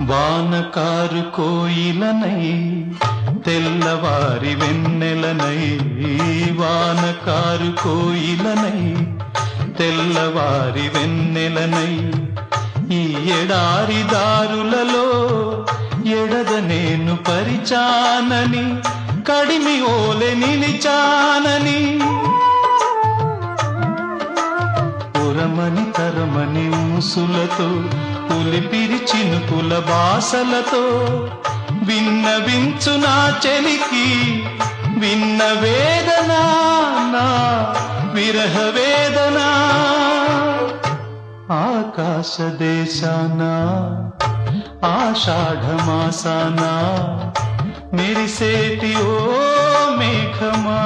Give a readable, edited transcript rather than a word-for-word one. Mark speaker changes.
Speaker 1: వానకారు కోయిలనై తెల్లవారి వెన్నెలనై, వానకారు కోయిలనై తెల్లవారి వెన్నెలనై, ఈ ఎడారి దారులలో ఎడద నేను పరిచానని, కడిమి ఓలె నిలిచానని, పురమని తరమని ముసులతో పులిపిరి చినుకుల బాసలతో విన్నవించు నా చెలికి విన్న వేదన, నా విరహ వేదన. ఆకాశ దేశాన ఆషాఢమాసాన మెరిసేటి ఓ మేఘమా.